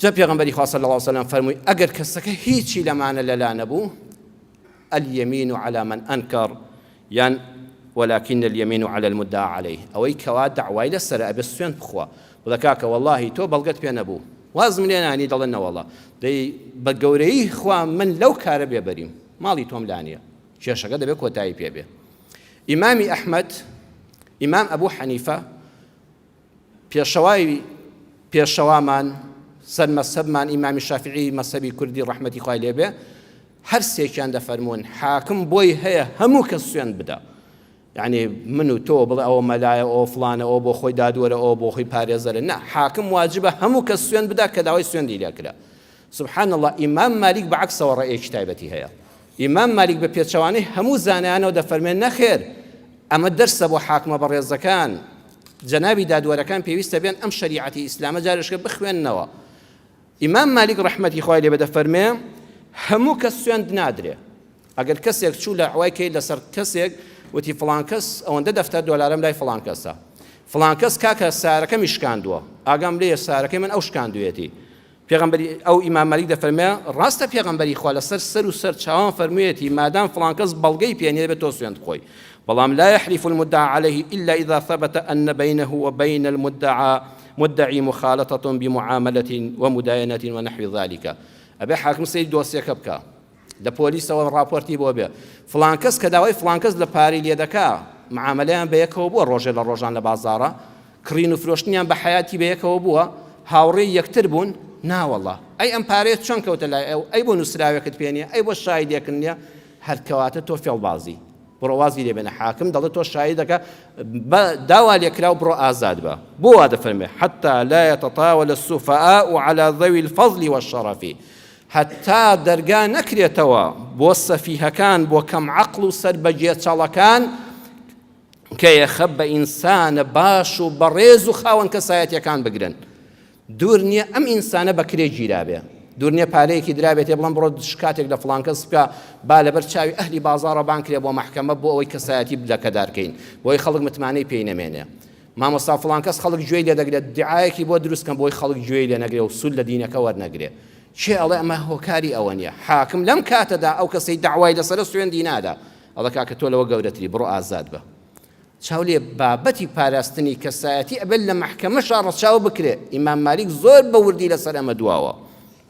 جا پێغەمبەری خوا صلی الله علیه وسلم فەرمووی ئەگەر کەسەکە هیچی لەمانە لەلا نەبوو اليمين على من أنكر يعني ولكن اليمين على المدعى عليه أوي كوا دعوة لسر أبي السوين بخوا وذكاك والله تو بلغت بين أبوه وازم لنا يعني ضلنا والله دي بقوري خوا من لو كارب بريم مالي توم لانية شيشة قد بيكو تاي بيبي إمامي أحمد إمام أبو حنيفة بيشوامان سر مذهبمان إمام الشافعي مذهبي كردي رحمة خواه ليبه هەر سێکیان دەفەرمونون حاکم بۆی هەیە هەموو کەس سوێند بدا یعنی من و تۆ بڵێ ئەوە مەلایە ئەوە فڵانە ئەوە بۆ خۆی دادوەرە ئەوە بۆ خۆی پارێزەرە نه حاکم واجبە هەموو کەس سوێند بدا کە داوای سوێندی لێ کرا سبحان الله ئیمام مالیک بەعەکسەوە ڕێیەکی تایبەتی هەیە ئیمام مالیک بە پێچەوانەی هەموو زانایانەوە دەفەرمێن نەخێر ئەمە دەرسە بۆ حاکمە بەڕێزەکان جەنابی دادوەرەکان پێویستە بێن ئەم شەریعەتی ئیسلامە جارێشکە بخوێننەوە ئیمام مالیک ڕەحمەتی خوای لێ دەفەرمێ هەموو کەس سوێند نادرێ ئەگەر کەسێک چوو لە عوای کەی لەسەر کەسێک وتی فڵان کەس ئەوەندە دەفتەر دۆلارم لای فڵان کەسە فڵان کەس کاکە سارەکەمی شکاندووە ئاگام لێیە سارەکەی من ئەو شکاندوێتی پێغەمبەری ئەو ئیمام مالیک دەفەرمێ ڕاستە پێغەمبەری خوا لەسەر سەر و سەر چاوان فەرموویەتی مادام فڵان کەس بەڵگەی پێنێ بێت تۆ سوێند بخۆی بەڵام لا يحلف المدعى عليه إلا إذا ثبت أن بينه وبين المدعي مخالطة بمعاملة ومداينة ونحو ذلك ئەبێ حاکم سەیری دۆسیەکە بکە لە پۆلیسەوە ڕاپۆرتی بۆ بێ فڵان کەس کە داوای فڵان کەس لە پارەی لێ دەکا معاملەیان بە یەکەوە بووە ڕۆژێ لە ڕۆژان لە بازاڕە کڕین و فرۆشتنیان بە حیاتی بە یەکەوە بووە هاوڕێی یەکتر بوون ناوەڵڵا ئەی ئەم پارەیە چۆن کەوتە لای ئەو ئەی بۆ نووسراوێکت پێ نییە ئەی بۆ شایدێکن نییە هەر کەواتە تۆ فێڵبازی بڕۆ وازی لێ بێنە حاکم دەڵێت تۆ شایدەکە داوا لێکرا و بڕۆ ئازاد بە بۆ وا دەفەرمێ حتى لا يتطاول السفهاء على ذوي الفضل والشرف حتا دەرگا نەکرێتەوە بۆ سەفیهەکان بۆ کەم عەقڵ و سەربەجێ چاڵەکان کە یەخەب بە ئینسانە باش و بەڕێز و خاوەن کەسایەتیەکان بگرن دوور نییە ئەم ئینسانە بەکرێ گیرابێ دوور نییە پارەیەکی درابێتێ بڵم بڕۆ شکاتێک لە فڵان کەس بکە با لەبەر چاوی ئەهلی بازاڕە بان کرێ بۆ مەحکەمە بۆ ئەوەی کەسایەتی بدەکەدارکەین بۆی خەڵک متمانەی پێی نەمێنێ مامۆستا فڵان کەس خەڵک گوێی لێ دەگرێت دیعایەکی بۆ دروستکەن بۆی خەڵک گوێی لێ نەگرێ و سود لە دینەکە وەرنەگرێ چێ ئەڵێ ئەمە هۆکاری ئەوە نییە حاکم لەم کاتەدا ئەو کەسەی داوای لەسەر سوێندی نادا ئەڵە کاکە تۆ لەوە گەورەتری بڕۆ ئازاد بە چاو لێ بابەتی پاراستنی کەسایەتی ئەبێت لە مەحکەمەشا ڕەچاو بکرێ ئیمام مالیک زۆر بە وردی لەسەر ئەمە دواوە